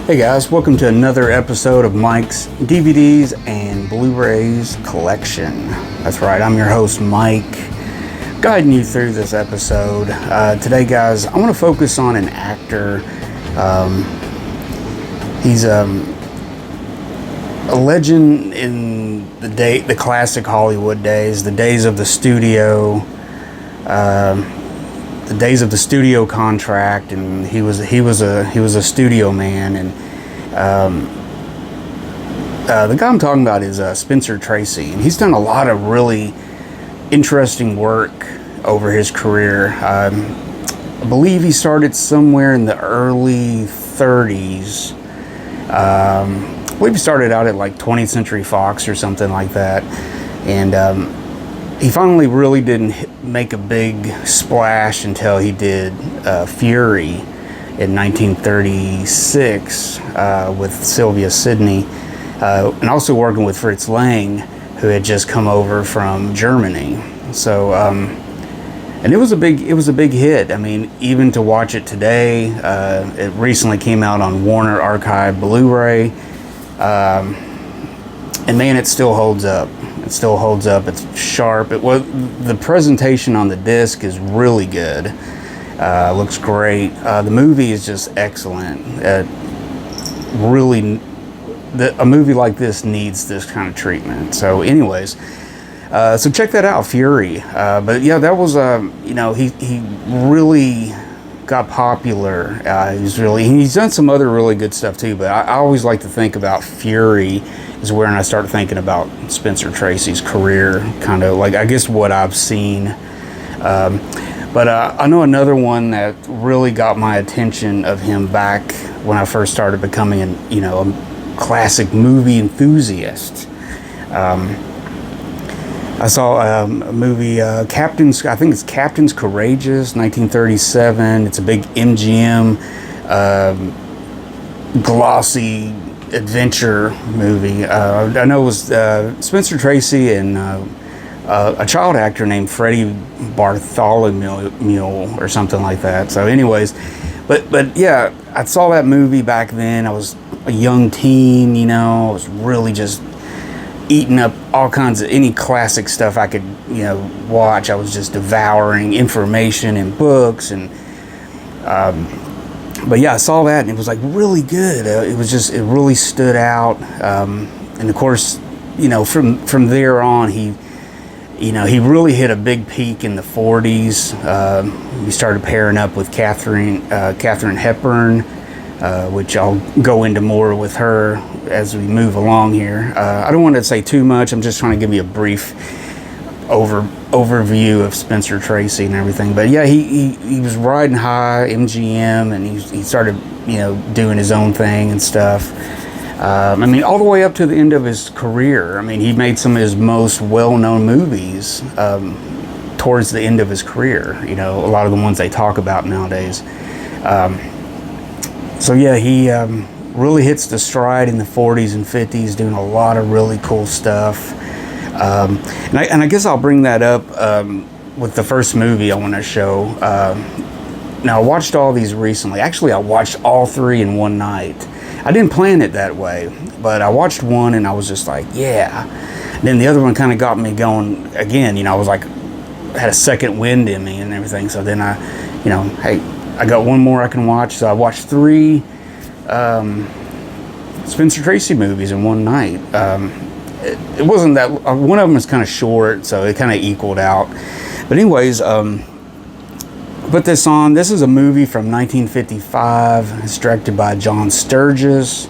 Hey guys, welcome to another episode of Mike's DVDs and Blu-rays Collection. That's right, I'm your host Mike, guiding you through this episode. Today guys, I want to focus on an actor. He's a legend in the classic Hollywood days, the days of the studio, the days of the studio contract, and he was a studio man. And the guy I'm talking about is Spencer Tracy, and he's done a lot of really interesting work over his career. I believe he started somewhere in the early 30s. I believe he started out at like 20th Century Fox or something like that, and he finally really didn't make a big splash until he did Fury in 1936 with Sylvia Sidney, and also working with Fritz Lang, who had just come over from Germany. So, and it was a big hit. I mean, even to watch it today, it recently came out on Warner Archive Blu-ray, and man, it still holds up. It still holds up. It's sharp. The presentation on the disc is really good. Looks great. The movie is just excellent. Really, a movie like this needs this kind of treatment. So, anyways, so check that out, Fury. But yeah, that was he really got popular. He's done some other really good stuff too. But I always like to think about Fury is where I start thinking about Spencer Tracy's career, kind of like, I guess, what I've seen. But I know another one that really got my attention of him back when I first started becoming a classic movie enthusiast. I saw a movie, I think it's Captain's Courageous, 1937. It's a big MGM, glossy adventure movie. I know it was Spencer Tracy and a child actor named Freddie Bartholomew or something like that. So anyways, but yeah, I saw that movie back then. I was a young teen, I was really just eating up all kinds of any classic stuff I could watch. I was just devouring information and books, and but yeah, I saw that and it was like really good. It really stood out. And of course, from there on, he really hit a big peak in the 40s. He started pairing up with Katharine Hepburn, which I'll go into more with her as we move along here. I don't want to say too much. I'm just trying to give you a brief overview of Spencer Tracy and everything. But yeah, he was riding high, MGM, and he started doing his own thing and stuff. I mean, all the way up to the end of his career. I mean, he made some of his most well-known movies towards the end of his career. A lot of the ones they talk about nowadays. So yeah, he really hits the stride in the 40s and 50s, doing a lot of really cool stuff. And I guess I'll bring that up with the first movie I want to show. Now, I watched all these recently. Actually, I watched all three in one night. I didn't plan it that way, but I watched one and I was just like, yeah. And then the other one kind of got me going again. I was like, had a second wind in me and everything. So then hey, I got one more I can watch. So I watched three Spencer Tracy movies in one night. It wasn't that, one of them is kind of short, so it kind of equaled out. But anyways, put this on. This is a movie from 1955. It's directed by John Sturges.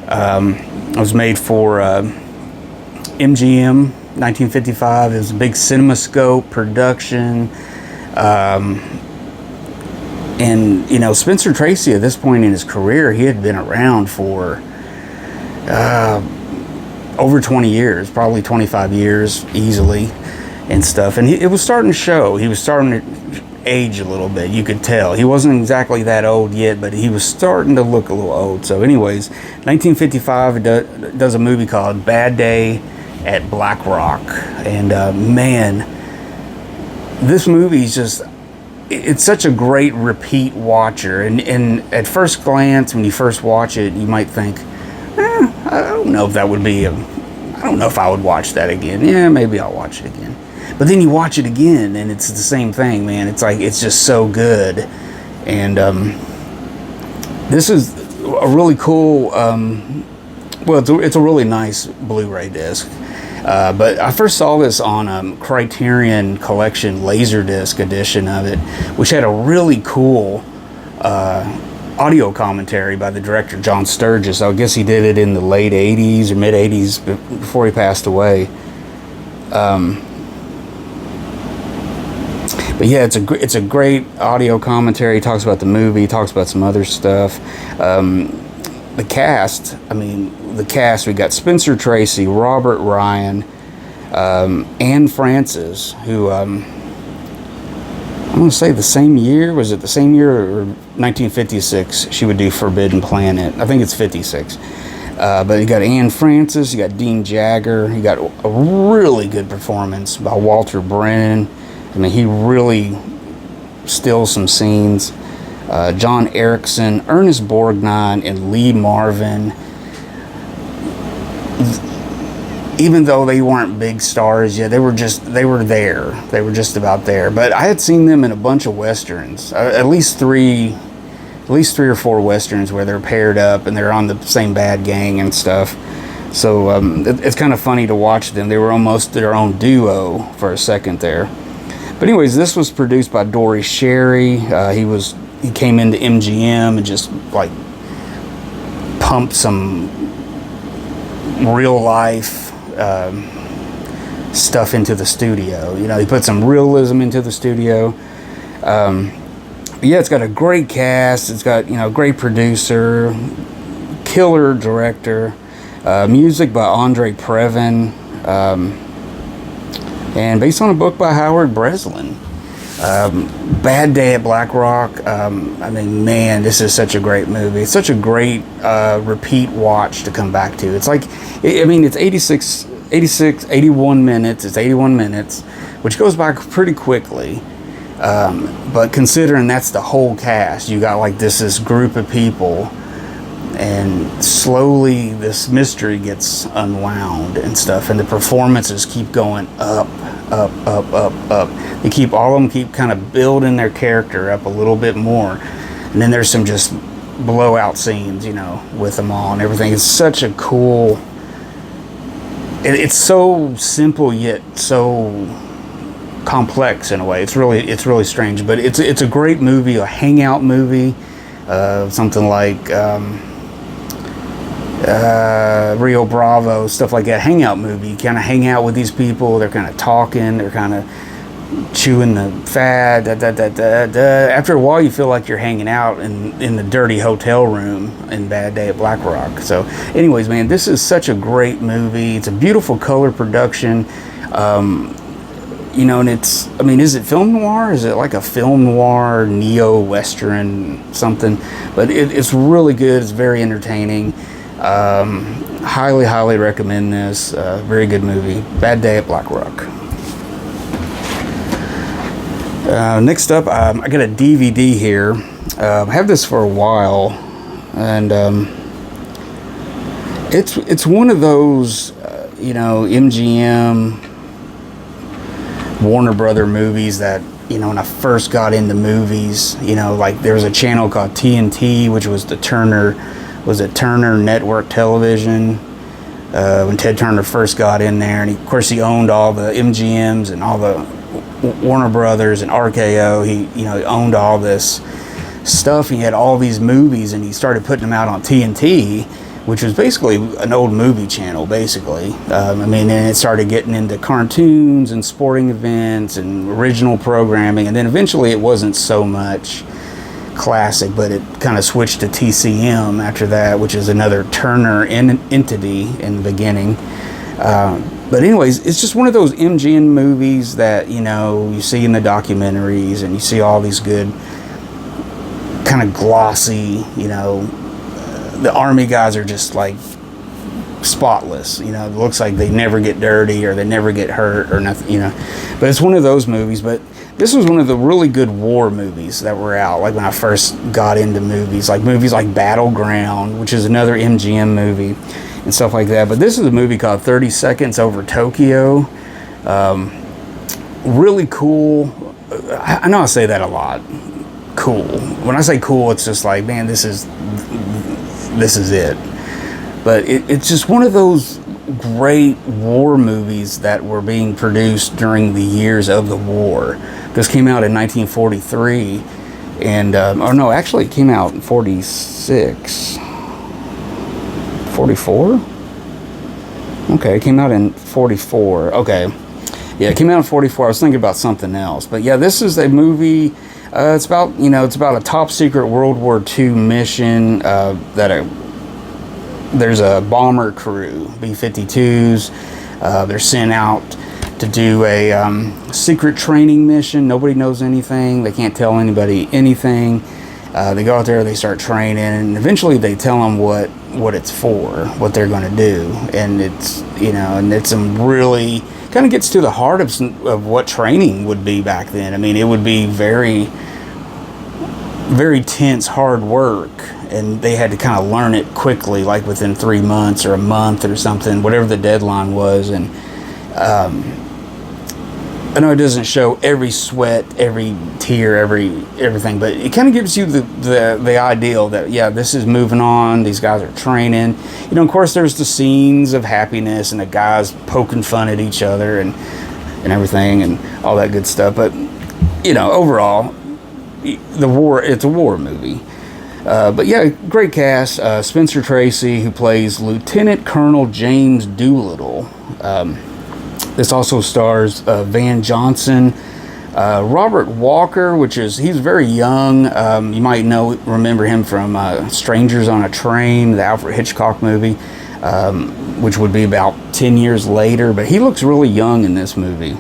It was made for MGM, 1955. It was a big CinemaScope production. And Spencer Tracy, at this point in his career, he had been around for over 20 years, probably 25 years easily, and stuff. And it was starting to show. He was starting to age a little bit. You could tell. He wasn't exactly that old yet, but he was starting to look a little old. So anyways, 1955, it does a movie called Bad Day at Black Rock. And man, this movie is just, it's such a great repeat watcher, and at first glance, when you first watch it, you might think, I don't know if that would be I don't know if I would watch that again. Yeah, maybe I'll watch it again. But then you watch it again, and it's the same thing, man. It's like, it's just so good. And this is a really cool, well, it's a really nice Blu-ray disc. But I first saw this on Criterion Collection Laserdisc edition of it, which had a really cool audio commentary by the director John Sturges. I guess he did it in the late 80s or mid 80s before he passed away. But yeah, it's a great audio commentary. He talks about the movie, he talks about some other stuff. The cast, we got Spencer Tracy, Robert Ryan, Anne Francis, who I'm going to say the same year, was it the same year or 1956 she would do Forbidden Planet? I think it's 56. But you got Anne Francis, you got Dean Jagger, you got a really good performance by Walter Brennan. I mean, he really steals some scenes. John Erickson, Ernest Borgnine, and Lee Marvin. Even though they weren't big stars yet, they were there. They were just about there. But I had seen them in a bunch of westerns, at least three or four westerns where they're paired up and they're on the same bad gang and stuff. So it's kind of funny to watch them. They were almost their own duo for a second there. But anyways, this was produced by Dory Sherry. He came into MGM and just like pumped some real life stuff into the studio. You know, he put some realism into the studio. Yeah, it's got a great cast. It's got, great producer, killer director, music by Andre Previn, and based on a book by Howard Breslin. Bad Day at Black Rock. Man, this is such a great movie. It's such a great repeat watch to come back to. It's like, it's 81 minutes. It's 81 minutes, which goes by pretty quickly. But considering that's the whole cast, you got like this group of people, and slowly this mystery gets unwound and stuff, and the performances keep going up. All of them keep kind of building their character up a little bit more, and then there's some just blowout scenes, with them all and everything. It's such a cool. It's so simple yet so complex in a way. It's really strange, but it's a great movie, a hangout movie, something like Rio Bravo, stuff like that. Hangout movie. You kind of hang out with these people. They're kind of talking. They're kind of chewing the fat. After a while, you feel like you're hanging out in the dirty hotel room in Bad Day at Black Rock. So, anyways, man, this is such a great movie. It's a beautiful color production. And it's, is it film noir? Is it like a film noir, neo-western, something? But it's really good. It's very entertaining. Highly recommend this. Very good movie. Bad Day at Black Rock. Next up, I got a DVD here. I've had this for a while, and it's one of those, MGM, Warner Brother movies that, when I first got into movies, like there was a channel called TNT, which was Turner Network Television, when Ted Turner first got in there, and of course he owned all the MGMs and all the Warner Brothers and RKO. He owned all this stuff. He had all these movies, and he started putting them out on TNT, which was basically an old movie channel, basically. And it started getting into cartoons and sporting events and original programming, and then eventually it wasn't so much classic, but it kind of switched to TCM after that, which is another Turner entity in the beginning. But anyways, it's just one of those MGM movies that, you see in the documentaries, and you see all these good kind of glossy, the Army guys are just like spotless, it looks like they never get dirty or they never get hurt or nothing, but it's one of those movies. But this was one of the really good war movies that were out, like when I first got into movies like Battleground, which is another MGM movie, and stuff like that. But this is a movie called 30 Seconds Over Tokyo. Really cool. I know I say that a lot. Cool. When I say cool, it's just like, man, this is it. But it's just one of those great war movies that were being produced during the years of the war. This came out in 1943, and or no, actually it came out in 46, 44. Okay, it came out in 44. Okay, yeah, it came out in 44. I was thinking about something else, but yeah, this is a movie. It's about a top secret World War II mission there's a bomber crew, B-52s. They're sent out to do a secret training mission. Nobody knows anything. They can't tell anybody anything. They go out there, they start training, and eventually they tell them what it's for, what they're going to do. And it's some really kind of gets to the heart of what training would be back then. I mean, it would be very, very tense, hard work. And they had to kind of learn it quickly, like within 3 months or a month or something, whatever the deadline was. And I know it doesn't show every sweat, every tear, everything, but it kind of gives you the ideal that, yeah, this is moving on. These guys are training. Of course, there's the scenes of happiness and the guys poking fun at each other and everything and all that good stuff. But overall, it's a war movie. But yeah, great cast. Spencer Tracy, who plays Lieutenant Colonel James Doolittle. This also stars Van Johnson, Robert Walker, he's very young. You might remember him from Strangers on a Train, the Alfred Hitchcock movie, which would be about 10 years later. But he looks really young in this movie.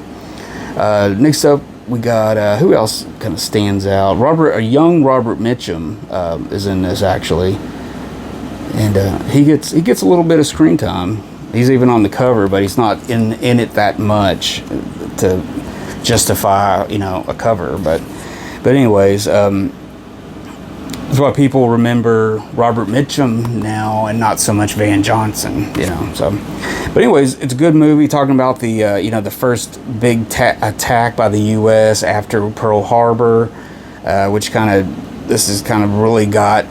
Next up, we got, who else kind of stands out? A young Robert Mitchum is in this, actually. And he gets a little bit of screen time. He's even on the cover, but he's not in it that much to justify, a cover. But anyways, that's why people remember Robert Mitchum now and not so much Van Johnson, so. But anyways, it's a good movie talking about the, the first big attack by the U.S. after Pearl Harbor, which this has kind of really got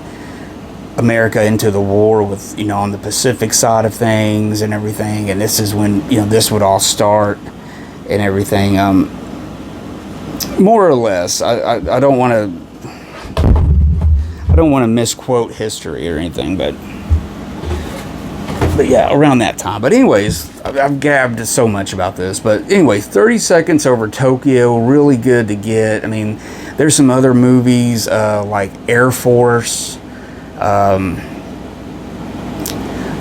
America into the war with, on the Pacific side of things and everything. And this is when, this would all start and everything. More or less, I don't want to misquote history or anything, but yeah, around that time. But anyways, I've gabbed so much about this. But anyway, 30 Seconds Over Tokyo, really good to get. I mean, there's some other movies like Air Force.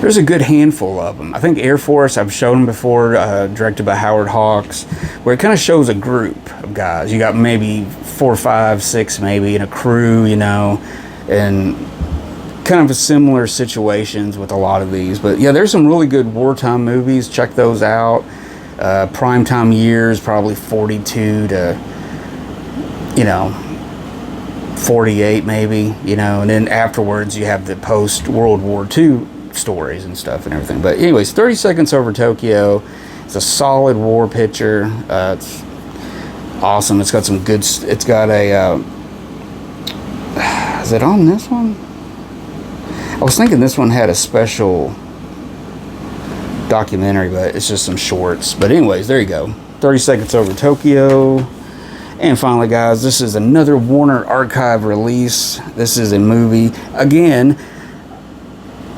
There's a good handful of them. I think Air Force, I've shown them before, directed by Howard Hawks, where it kind of shows a group of guys. You got maybe 4, 5, 6 maybe in a crew, and kind of similar situations with a lot of these. But yeah, there's some really good wartime movies. Check those out. Primetime years, probably 42 to 48 maybe, and then afterwards you have the post World War II stories and stuff and everything. But anyways, 30 Seconds Over Tokyo, it's a solid war picture. It's awesome. It's got some good, it's got a is it on this one? I was thinking this one had a special documentary, but it's just some shorts. But anyways, there you go. 30 Seconds Over Tokyo. And finally, guys, this is another Warner Archive release. This is a movie. Again,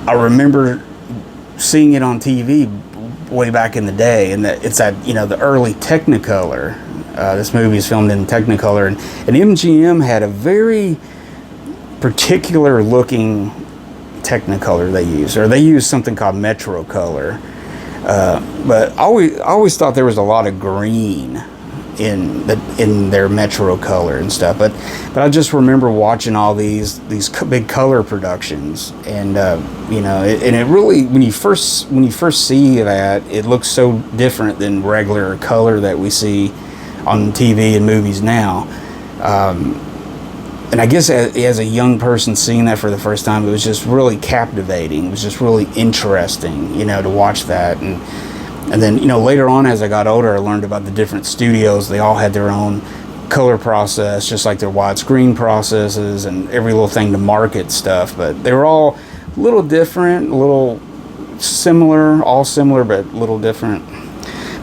I remember seeing it on TV way back in the day, and it's at the early Technicolor. This movie is filmed in Technicolor, and MGM had a very particular looking Technicolor they used something called Metro Color, but I always thought there was a lot of green in their Metro Color and stuff, but I just remember watching all these big color productions, and it really, when you first see that, it looks so different than regular color that we see on TV and movies now. And I guess as a young person seeing that for the first time, it was just really captivating. It was just really interesting, you know, to watch that. And then, you know, later on as I got older, I learned about the different studios. They all had their own color process, just like their widescreen processes and every little thing to market stuff. But they were all a little different, a little similar, all similar, but a little different.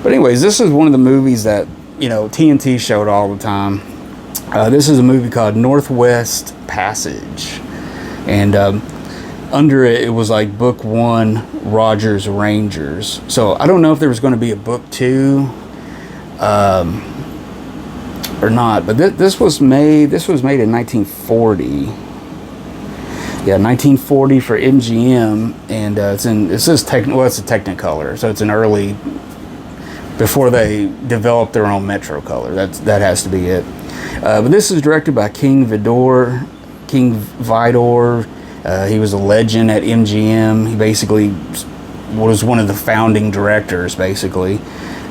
But anyways, this is one of the movies that, you know, TNT showed all the time. This is a movie called Northwest Passage, and under it was like book 1, Rogers Rangers. So I don't know if there was going to be a book 2 or not, but this was made in 1940. Yeah, 1940 for MGM, and it's a Technicolor, so it's an early, before they developed their own Metro color. That has to be it. But this is directed by King Vidor. He was a legend at MGM. He basically was one of the founding directors, basically.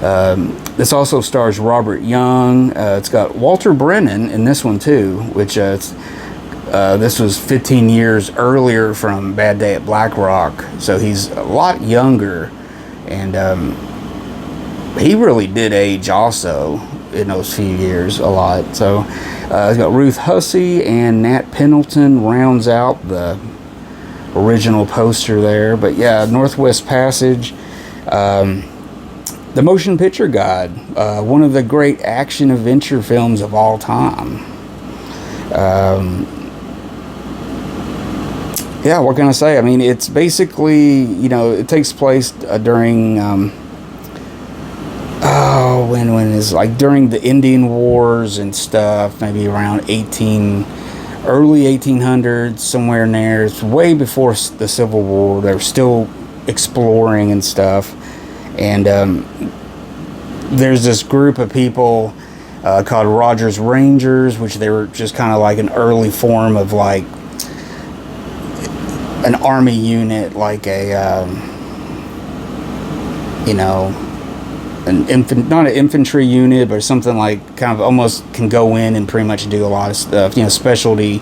This also stars Robert Young. It's got Walter Brennan in this one too, which this was 15 years earlier from Bad Day at Black Rock, so he's a lot younger, and he really did age also in those few years a lot. So it's got Ruth Hussey and Nat Pendleton rounds out the original poster there. But yeah, Northwest Passage, the Motion Picture Guide, one of the great action adventure films of all time. Yeah, what can I say? I mean, it's basically, you know, it takes place during when is like during the Indian Wars and stuff, maybe around early 1800s, somewhere in there. It's way before the Civil War. They were still exploring and stuff, and there's this group of people called Rogers Rangers, which they were just kind of like an early form of like an army unit, like a you know, not an infantry unit, but something like kind of almost can go in and pretty much do a lot of stuff, you know, specialty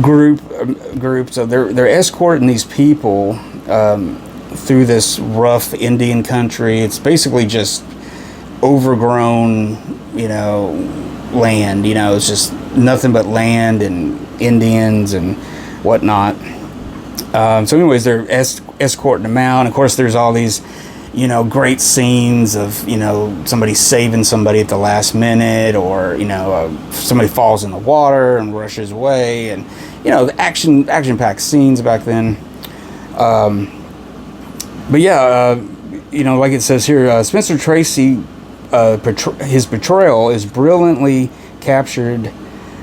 group. So they're escorting these people through this rough Indian country. It's basically just overgrown, you know, land. You know, it's just nothing but land and Indians and whatnot. So anyways, they're escorting them out, and of course there's all these, you know, great scenes of, you know, somebody saving somebody at the last minute, or, you know, somebody falls in the water and rushes away, and, you know, the action-packed scenes back then. But yeah, you know, like it says here, Spencer Tracy, his portrayal is brilliantly captured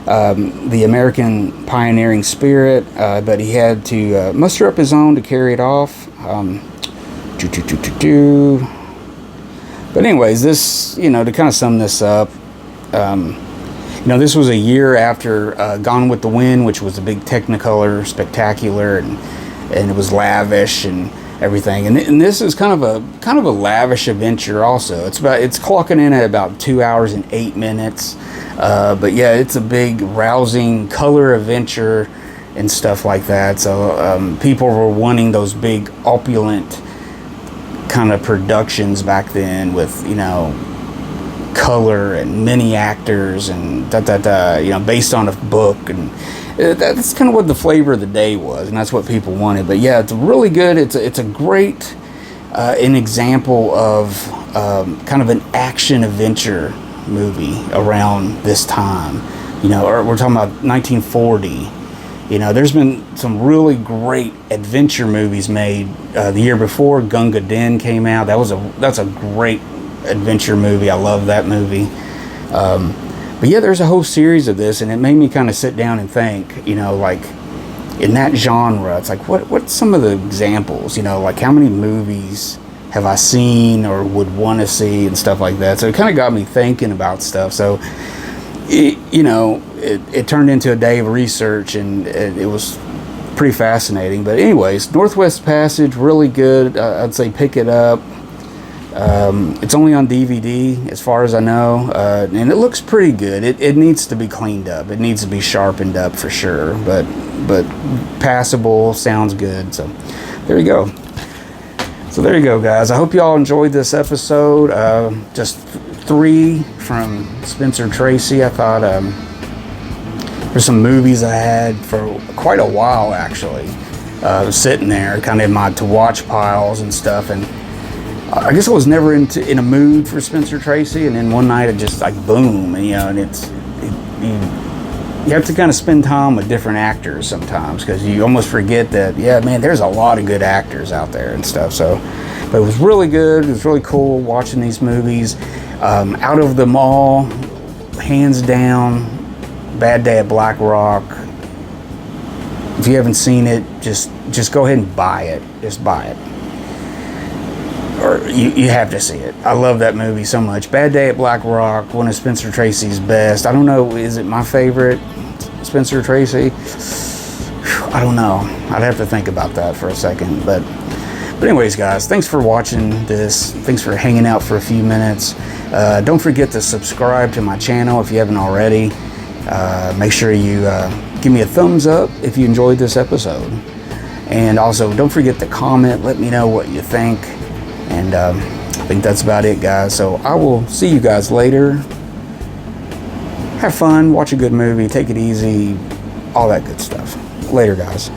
the American pioneering spirit, but he had to muster up his own to carry it off. But anyways, this, you know, to kind of sum this up, you know, this was a year after Gone with the Wind, which was a big Technicolor spectacular, and it was lavish and everything. And this is kind of a lavish adventure also. It's clocking in at about 2 hours and 8 minutes. But yeah, it's a big rousing color adventure and stuff like that. So people were wanting those big opulent kind of productions back then with, you know, color and many actors and you know, based on a book, and that's kind of what the flavor of the day was, and that's what people wanted. But yeah, it's really good. It's a great an example of kind of an action adventure movie around this time. You know, we're talking about 1940. You know, there's been some really great adventure movies made. The year before, Gunga Din came out. That's a great adventure movie. I love that movie. But yeah, there's a whole series of this, and it made me kind of sit down and think, you know, like in that genre, it's like, what's some of the examples? You know, like how many movies have I seen or would want to see and stuff like that. So it kind of got me thinking about stuff. So, you know, it turned into a day of research, and it was pretty fascinating. But anyways, Northwest Passage, really good. I'd say pick it up. It's only on DVD as far as I know, and it looks pretty good. It needs to be cleaned up. It needs to be sharpened up for sure, but passable, sounds good. So there you go. So there you go, guys. I hope you all enjoyed this episode. Just 3 from Spencer Tracy. I thought there's some movies I had for quite a while actually, sitting there kind of in my to watch piles and stuff, and I guess I was never in a mood for Spencer Tracy, and then one night it just like boom, and you have to kind of spend time with different actors sometimes, because you almost forget that, yeah, man, there's a lot of good actors out there and stuff. So, but it was really good. It was really cool watching these movies. Out of them all, hands down, Bad Day at Black Rock. If you haven't seen it, just go ahead and buy it. Just buy it. Or you have to see it. I love that movie so much. Bad Day at Black Rock, one of Spencer Tracy's best. I don't know, is it my favorite Spencer Tracy? I don't know. I'd have to think about that for a second. But anyways, guys, thanks for watching this. Thanks for hanging out for a few minutes. Don't forget to subscribe to my channel if you haven't already. Make sure you give me a thumbs up if you enjoyed this episode. And also, don't forget to comment. Let me know what you think. And I think that's about it, guys. So I will see you guys later. Have fun, watch a good movie, take it easy, all that good stuff. Later, guys.